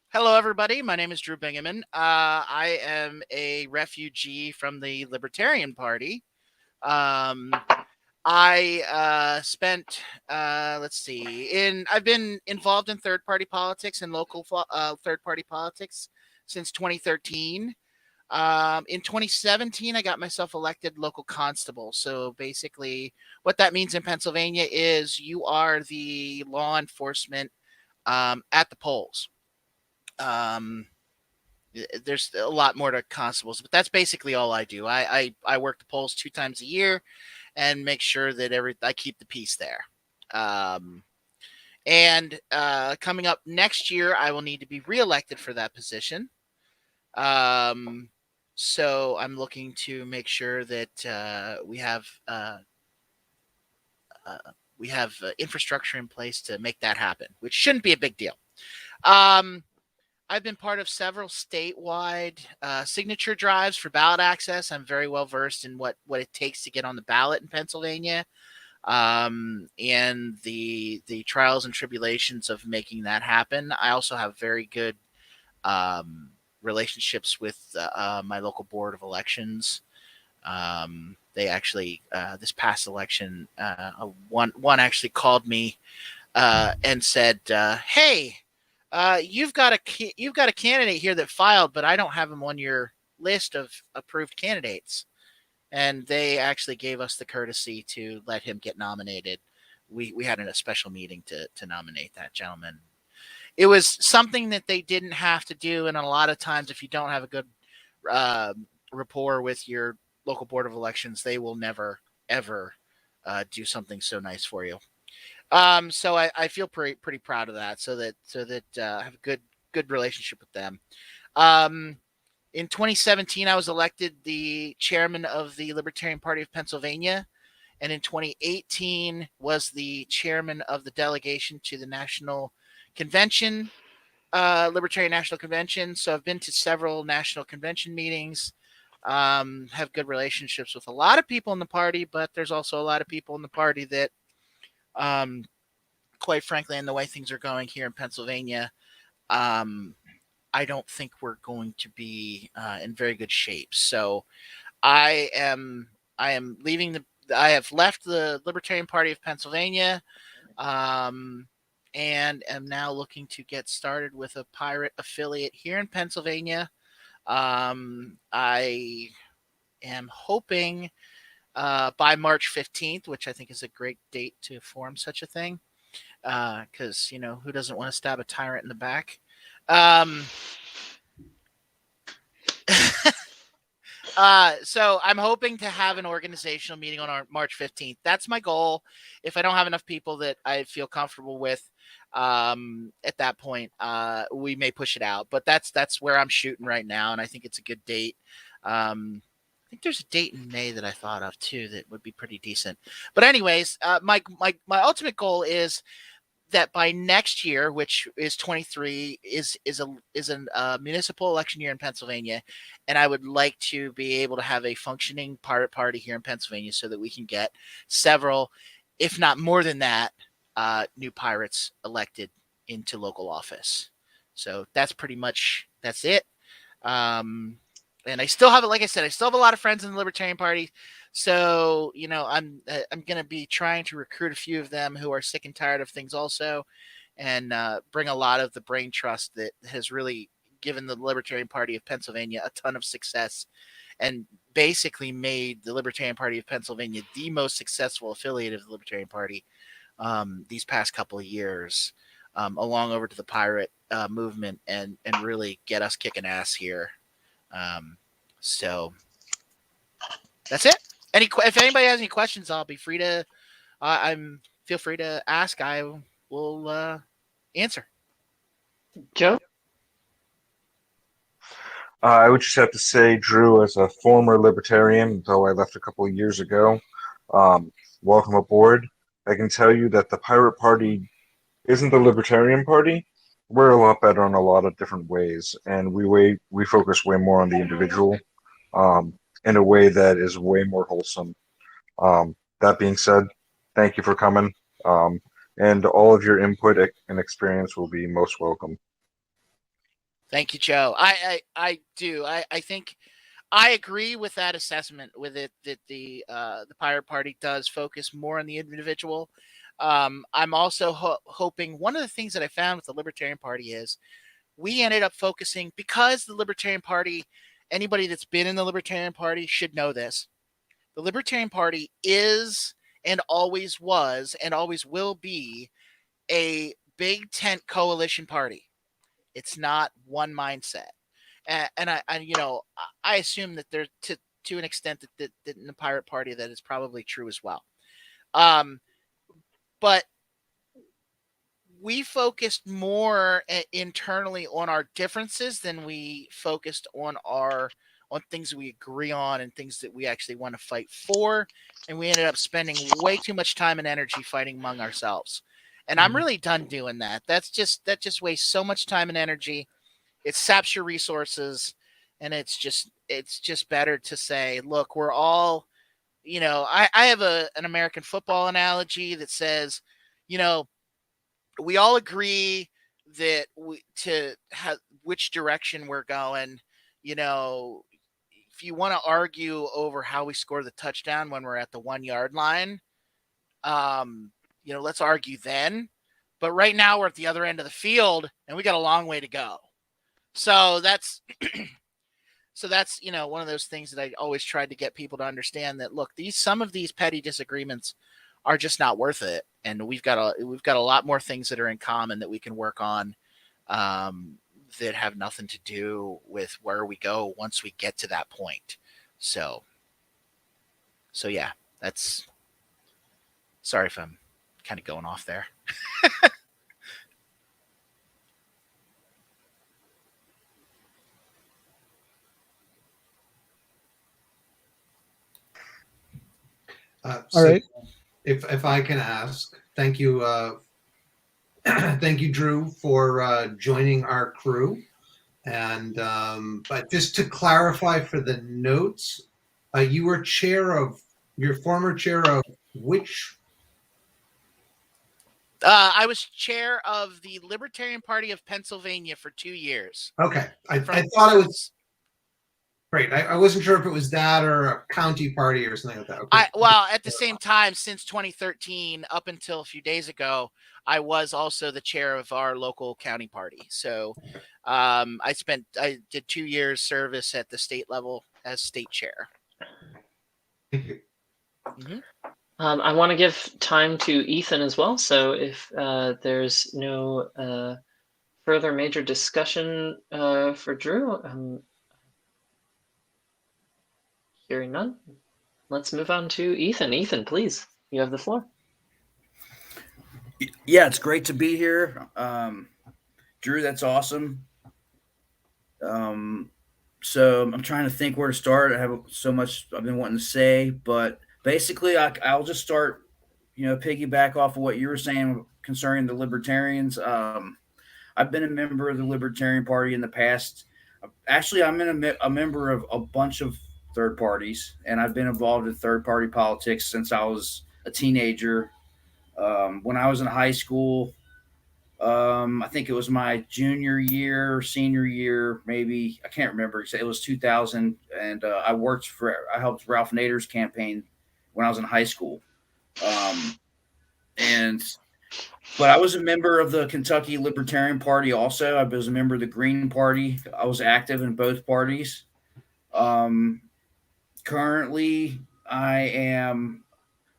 S4: hello, everybody. My name is Drew Bingaman. I am a refugee from the Libertarian Party. I spent, let's see, I've been involved in third-party politics and local third-party politics since 2013. In 2017, I got myself elected local constable. So basically, what that means in Pennsylvania is you are the law enforcement at the polls. There's a lot more to constables, but that's basically all I do. I work the polls 2 times a year and make sure that I keep the peace there. Coming up next year, I will need to be reelected for that position. So I'm looking to make sure that we have infrastructure in place to make that happen, which shouldn't be a big deal. I've been part of several statewide signature drives for ballot access. I'm very well versed in what it takes to get on the ballot in Pennsylvania, and the trials and tribulations of making that happen. I also have very good relationships with my local board of elections. They actually this past election, one actually called me and said, "Hey, you've got a candidate here that filed, but I don't have him on your list of approved candidates." And they actually gave us the courtesy to let him get nominated. We had a special meeting to nominate that gentleman. It was something that they didn't have to do, and a lot of times, if you don't have a good rapport with your local board of elections, they will never ever do something so nice for you. So I feel pretty proud of that. So that I have a good relationship with them. In 2017, I was elected the chairman of the Libertarian Party of Pennsylvania, and in 2018 was the chairman of the delegation to the National Convention, Libertarian National Convention. So I've been to several national convention meetings. Have good relationships with a lot of people in the party, but there's also a lot of people in the party that quite frankly, in the way things are going here in Pennsylvania, I don't think we're going to be in very good shape. So I have left the Libertarian Party of Pennsylvania, and am now looking to get started with a pirate affiliate here in Pennsylvania. I am hoping by March 15th, which I think is a great date to form such a thing. Because who doesn't want to stab a tyrant in the back? So I'm hoping to have an organizational meeting on March 15th. That's my goal. If I don't have enough people that I feel comfortable with, at that point, we may push it out. But that's where I'm shooting right now, and I think it's a good date. I think there's a date in May that I thought of too that would be pretty decent. But anyways, my ultimate goal is that by next year, which is 23, is a municipal election year in Pennsylvania, and I would like to be able to have a functioning pirate party here in Pennsylvania so that we can get several, if not more than that, new pirates elected into local office. So that's pretty much that's it. And I still have, like I said, I still have a lot of friends in the Libertarian Party. So, I'm going to be trying to recruit a few of them who are sick and tired of things also, and bring a lot of the brain trust that has really given the Libertarian Party of Pennsylvania a ton of success and basically made the Libertarian Party of Pennsylvania the most successful affiliate of the Libertarian Party these past couple of years, along over to the pirate movement and really get us kicking ass here. So that's it. If anybody has any questions, I'll be free to. Feel free to ask. I will answer.
S1: Joe?
S6: I would just have to say, Drew, as a former libertarian, though I left a couple of years ago, welcome aboard. I can tell you that the Pirate Party isn't the Libertarian Party. We're a lot better in a lot of different ways, and we focus way more on the individual, in a way that is way more wholesome. That being said, thank you for coming, and all of your input and experience will be most welcome.
S4: Thank you, Joe. I do. I think I agree with that assessment. With it that the Pirate Party does focus more on the individual. I'm also hoping one of the things that I found with the Libertarian Party is we ended up focusing because the Libertarian Party. Anybody that's been in the Libertarian Party should know this. The Libertarian Party is and always was and always will be a big tent coalition party. It's not one mindset. And I assume that there to an extent that in the Pirate Party that is probably true as well. But we focused more internally on our differences than we focused on things we agree on and things that we actually want to fight for. And we ended up spending way too much time and energy fighting among ourselves. And I'm really done doing that. That just wastes so much time and energy. It saps your resources. And it's just better to say, look, we're all, I have an American football analogy that says, we all agree that which direction we're going. If you want to argue over how we score the touchdown when we're at the 1 yard line, let's argue then. But right now we're at the other end of the field and we got a long way to go. So that's one of those things that I always tried to get people to understand that, look, some of these petty disagreements are just not worth it. And we've got a lot more things that are in common that we can work on, that have nothing to do with where we go once we get to that point. So yeah, sorry if I'm kind of going off there.
S10: All right.
S8: If I can ask, thank you, thank you, Drew, for joining our crew. And but just to clarify for the notes, you were your former chair of which?
S4: I was chair of the Libertarian Party of Pennsylvania for 2 years.
S8: Okay, I thought it was. Great. I wasn't sure if it was that or a county party or something like that. Okay.
S4: At the same time, since 2013, up until a few days ago, I was also the chair of our local county party. So I did 2 years service at the state level as state chair.
S8: Thank you.
S4: Mm-hmm.
S1: I want to give time to Ethan as well. So if there's no further major discussion for Drew, Hearing none, let's move on to Ethan. Ethan, please, you have the floor.
S5: Yeah, it's great to be here. Drew, that's awesome. So I'm trying to think where to start. I have so much I've been wanting to say, but basically I'll just start, piggyback off of what you were saying concerning the libertarians. I've been a member of the Libertarian Party in the past. Actually, I'm a member of a bunch of third parties, and I've been involved in third party politics since I was a teenager. When I was in high school, I think it was my junior year, senior year, maybe. I can't remember. It was 2000, and I helped Ralph Nader's campaign when I was in high school. But I was a member of the Kentucky Libertarian Party also. I was a member of the Green Party. I was active in both parties. Currently, I am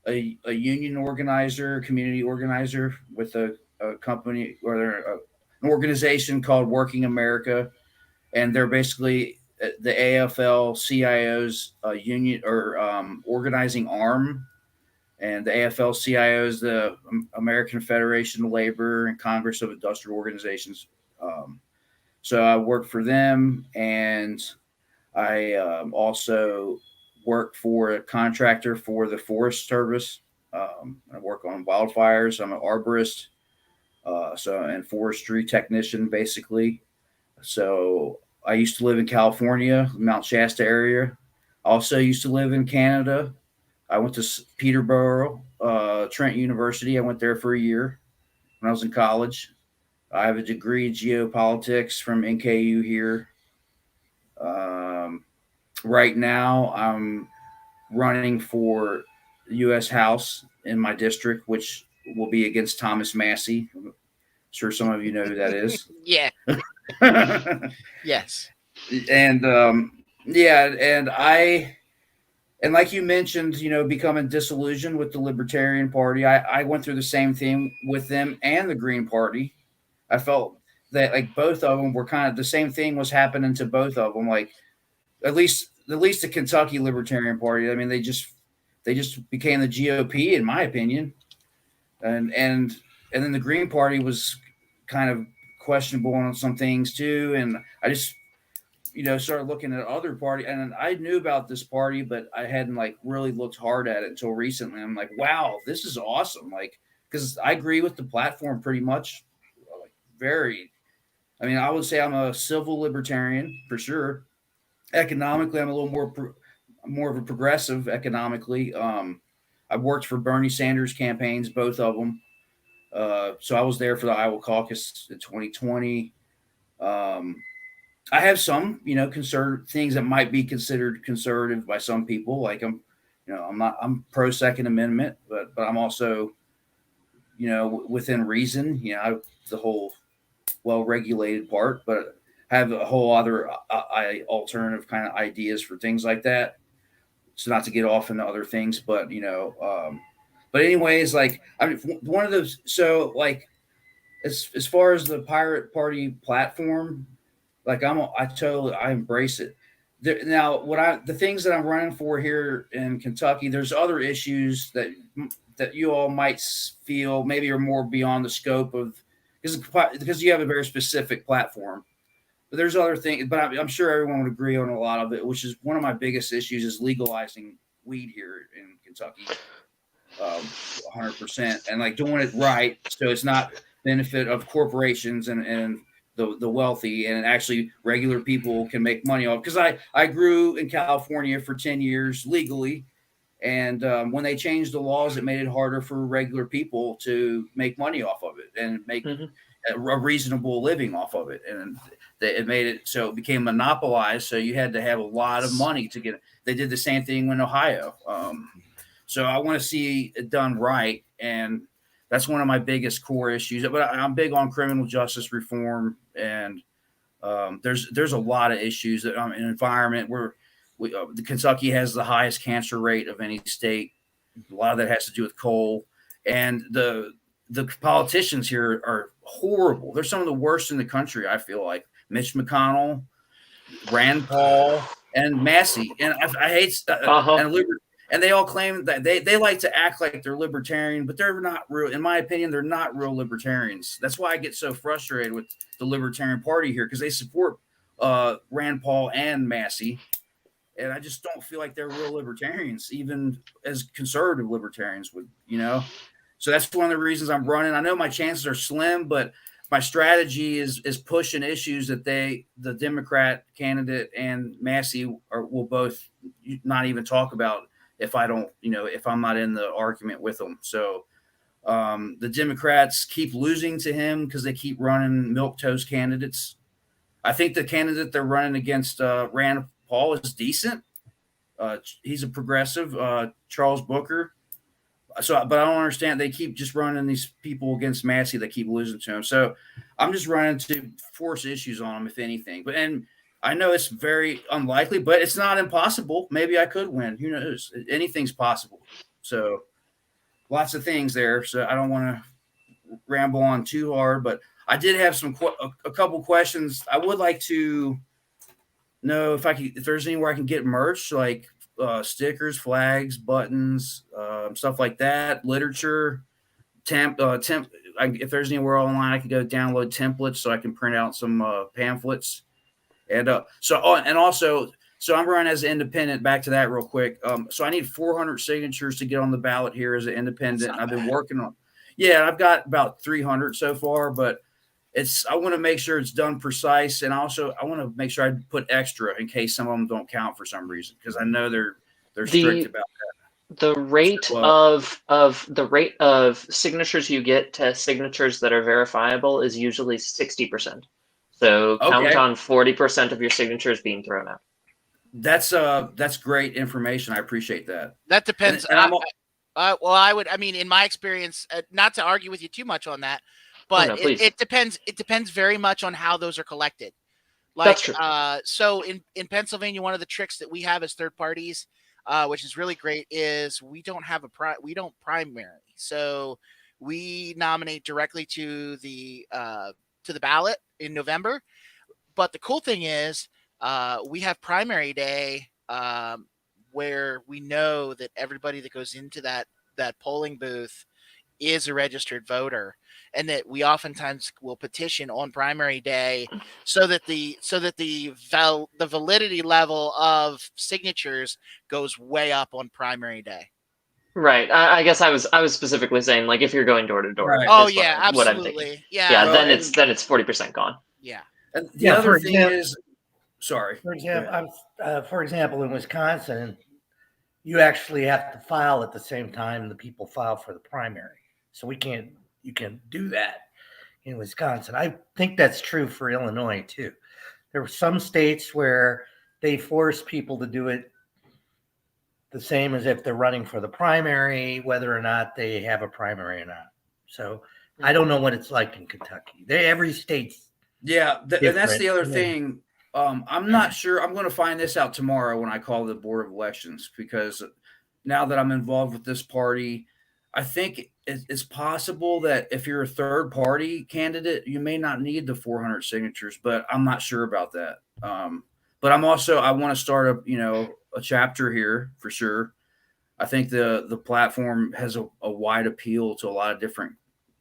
S5: a union organizer, community organizer with a company or an organization called Working America. And they're basically the AFL-CIO's union or organizing arm. And the AFL-CIO is the American Federation of Labor and Congress of Industrial Organizations. So I work for them, and I also work for a contractor for the Forest Service. I work on wildfires. I'm an arborist, and forestry technician, basically. So I used to live in California, Mount Shasta area. Also used to live in Canada. I went to Peterborough, Trent University. I went there for a year when I was in college. I have a degree in geopolitics from NKU here. Right now, I'm running for the U.S. House in my district, which will be against Thomas Massey. I'm sure some of you know who that is.
S4: Yeah. Yes.
S5: And and like you mentioned, becoming disillusioned with the Libertarian Party. I went through the same thing with them and the Green Party. I felt that like both of them were kind of the same thing was happening to both of them. Like at least the Kentucky Libertarian Party. I mean, they just became the GOP, in my opinion, and then the Green Party was kind of questionable on some things too. And I just started looking at other party, and I knew about this party, but I hadn't like really looked hard at it until recently. I'm like, wow, this is awesome. Like, because I agree with the platform pretty much. Like, I would say I'm a civil libertarian for sure. Economically, I'm a little more of a progressive economically. I've worked for Bernie Sanders campaigns, both of them. So I was there for the Iowa caucus in 2020. I have some, conservative things that might be considered conservative by some people. Like I'm pro Second Amendment, but I'm also, within reason. The whole well-regulated part, but have a whole other alternative kind of ideas for things like that. So not to get off into other things, but but anyways, like one of those. So like as far as the Pirate Party platform. Like I embrace it. Now, the things that I'm running for here in Kentucky, there's other issues that you all might feel maybe are more beyond the scope of because you have a very specific platform. But there's other things. But I'm sure everyone would agree on a lot of it. Which is one of my biggest issues is legalizing weed here in Kentucky, 100%, and like doing it right so it's not benefit of corporations and the wealthy, and actually regular people can make money off. Because I grew in California for 10 years legally, and when they changed the laws, it made it harder for regular people to make money off of it and make a reasonable living off of it. And it made it so it became monopolized. So you had to have a lot of money to get it. They did the same thing in Ohio. So I want to see it done right, and that's one of my biggest core issues. But I'm big on criminal justice reform, and there's a lot of issues that in environment where the Kentucky has the highest cancer rate of any state. A lot of that has to do with coal, and the politicians here are horrible. They're some of the worst in the country. I feel like Mitch McConnell, Rand Paul, and Massey, and I hate and they all claim that they like to act like they're libertarian, but they're not real. In my opinion, they're not real libertarians. That's why I get so frustrated with the Libertarian Party here, because they support Rand Paul and Massey, and I just don't feel like they're real libertarians, even as conservative libertarians would, So that's one of the reasons I'm running. I know my chances are slim, but my strategy is pushing issues that the Democrat candidate and Massey will both not even talk about if I don't, if I'm not in the argument with them. So the Democrats keep losing to him because they keep running milquetoast candidates. I think the candidate they're running against, Rand Paul, is decent. He's a progressive, Charles Booker. So, but I don't understand. They keep just running these people against Massey that keep losing to him. So I'm just running to force issues on him, if anything. And I know it's very unlikely, but it's not impossible. Maybe I could win. Who knows? Anything's possible. So lots of things there. So I don't want to ramble on too hard, but I did have a couple questions. I would like to know if there's anywhere I can get merch, like stickers, flags, buttons, stuff like that, literature, if there's anywhere online I can go download templates so I can print out some pamphlets. And so I'm running as an independent. Back to that real quick. So I need 400 signatures to get on the ballot here as an independent. I've been working on. Yeah, I've got about 300 so far, but I want to make sure it's done precise, and also I want to make sure I put extra in case some of them don't count for some reason, because I know they're strict about that.
S1: The rate the rate of signatures you get to signatures that are verifiable is usually 60%. So count on 40% of your signatures being thrown out.
S5: That's great information. I appreciate that.
S4: That depends. In my experience, not to argue with you too much on that, but it depends. It depends very much on how those are collected.
S1: That's true.
S4: So in Pennsylvania, one of the tricks that we have as third parties, which is really great, is we don't primary. So we nominate directly to the ballot in November. But the cool thing is, we have primary day, where we know that everybody that goes into that polling booth is a registered voter, and that we oftentimes will petition on primary day so that the validity level of signatures goes way up on primary day.
S1: Right. I guess I was specifically saying, like, if you're going door to door.
S5: Right.
S4: Oh yeah, absolutely. Yeah.
S1: Then it's 40% gone.
S4: Yeah.
S5: And the other thing is, sorry.
S3: For example, in Wisconsin, you actually have to file at the same time the people file for the primary. So you can do that in Wisconsin. I think that's true for Illinois too. There were some states where they force people to do it the same as if they're running for the primary, whether or not they have a primary or not. So I don't know what it's like in Kentucky. Every state's
S5: and that's the other thing. I'm not sure. I'm going to find this out tomorrow when I call the Board of Elections, because now that I'm involved with this party, I think it's possible that if you're a third party candidate, you may not need the 400 signatures, but I'm not sure about that. But I want to start a chapter here for sure. I think the platform has a wide appeal to a lot of different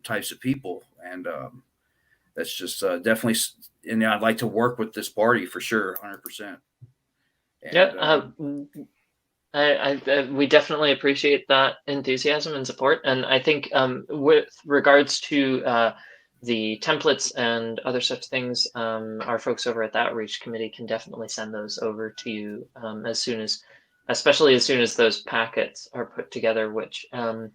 S5: types of people, and that's just definitely. And I'd like to work with this party for sure, 100%.
S1: We definitely appreciate that enthusiasm and support. And I think with regards to the templates and other such things, our folks over at the Outreach Committee can definitely send those over to you especially as soon as those packets are put together, which I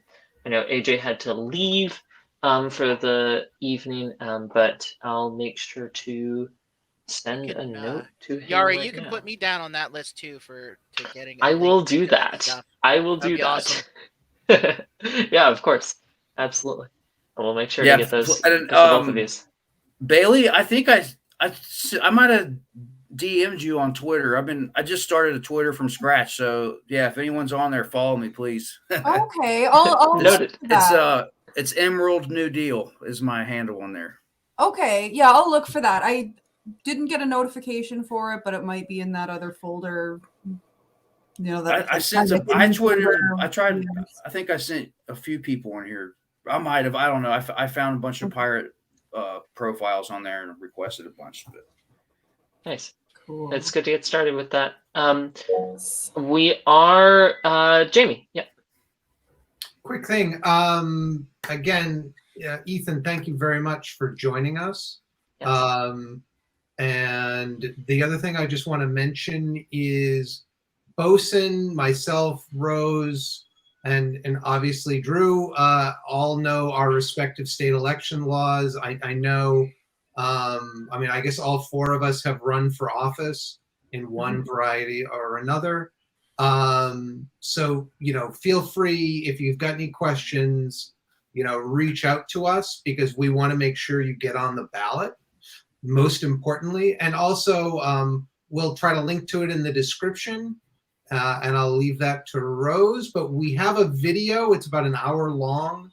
S1: know AJ had to leave for the evening, but I'll make sure to send a note to him.
S4: Yari,
S1: right
S4: you can
S1: now.
S4: put me down on that list too to getting.
S1: I will do that. I will do that. Awesome. Yeah, of course, absolutely. I will make sure to get those to both of these.
S5: Bailey, I think I might have DM'd you on Twitter. I just started a Twitter from scratch, so yeah, if anyone's on there, follow me, please.
S9: Okay, I'll
S1: noted.
S5: It's Emerald New Deal is my handle on there.
S9: Okay, yeah, I'll look for that. didn't get a notification for it, but it might be in that other folder. You know, that
S5: I sent
S9: kind of
S5: I
S9: hidden
S5: Twitter.
S9: folder.
S5: I tried.
S9: Yeah.
S5: I think I sent a few people in here. I might have. I don't know. I found a bunch of pirate profiles on there and requested a bunch. But
S1: Nice.
S9: Cool.
S1: It's good to get started with that.
S9: Yes.
S1: We are Jamie. Yeah.
S8: Quick thing. Again, Ethan, thank you very much for joining us.
S1: Yes.
S8: And the other thing I just want to mention is Bosun, myself, Rose, and obviously Drew all know our respective state election laws. I know, I mean, I guess all four of us have run for office in one variety or another. So, you know, feel free if you've got any questions, you know, reach out to us because we want to make sure you get on the ballot, most importantly. And also, we'll try to link to it in the description. And I'll leave that to Rose, but we have a video, it's about an hour long,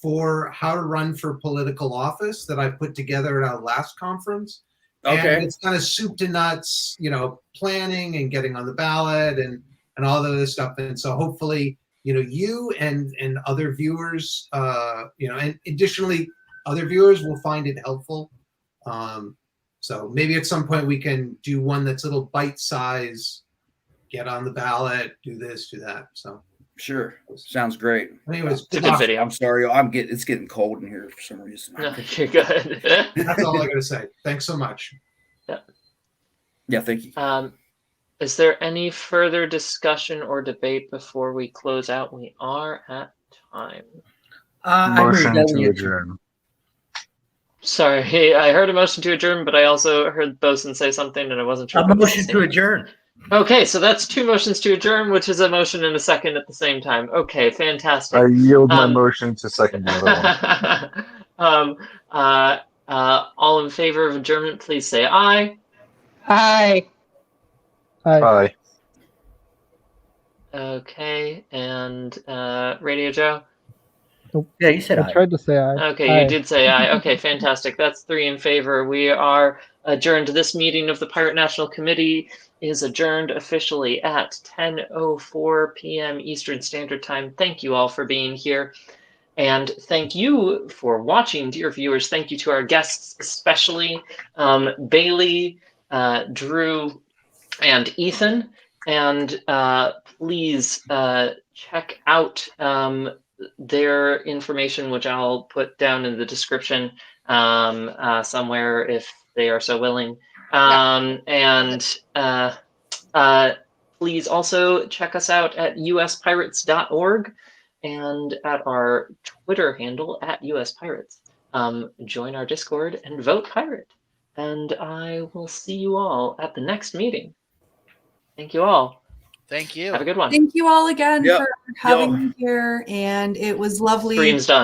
S8: for how to run for political office that I put together at our last conference.
S5: Okay.
S8: And it's kind of soup to nuts, you know, planning and getting on the ballot and all the other stuff. And so hopefully, you know, you and other viewers, you know, and additionally, other viewers will find it helpful. So maybe at some point we can do one that's a little bite-size, get on the ballot, do this, do that. So
S5: sure, sounds great.
S8: anyways,
S1: It's a good video.
S5: I'm sorry, it's getting cold in here for some reason.
S1: No, you're good.
S8: that's all I gotta say. Thanks so much.
S5: Yeah, thank you.
S1: Is there any further discussion or debate before we close out? We are at time.
S6: Motion to adjourn.
S1: Sorry, I heard a motion to adjourn, but I also heard Bosun say something, and I wasn't sure.
S3: A motion to adjourn.
S1: Okay, so that's two motions to adjourn, which is a motion and a second at the same time. Okay, fantastic.
S6: I yield my motion to second the other one.
S1: All in favor of adjournment, please say aye.
S10: Aye.
S6: Aye.
S1: Okay, and Radio Joe?
S3: Yeah, you said
S10: I
S3: aye.
S10: tried to say aye.
S1: Okay,
S10: Aye.
S1: you did say aye. Okay, fantastic. That's 3 in favor. We are adjourned. This meeting of the Pirate National Committee is adjourned officially at 10:04 p.m. Eastern Standard Time. Thank you all for being here. And thank you for watching, dear viewers. Thank you to our guests, especially Bailey, Drew, and Ethan. And please check out their information, which I'll put down in the description somewhere if they are so willing. And please also check us out at uspirates.org and at our Twitter handle at uspirates. Join our Discord and vote pirate. And I will see you all at the next meeting. Thank you all.
S4: Thank you.
S1: Have a good one.
S9: Thank you all again
S5: Yep.
S9: for having me here, and it was lovely.
S1: Stream's done.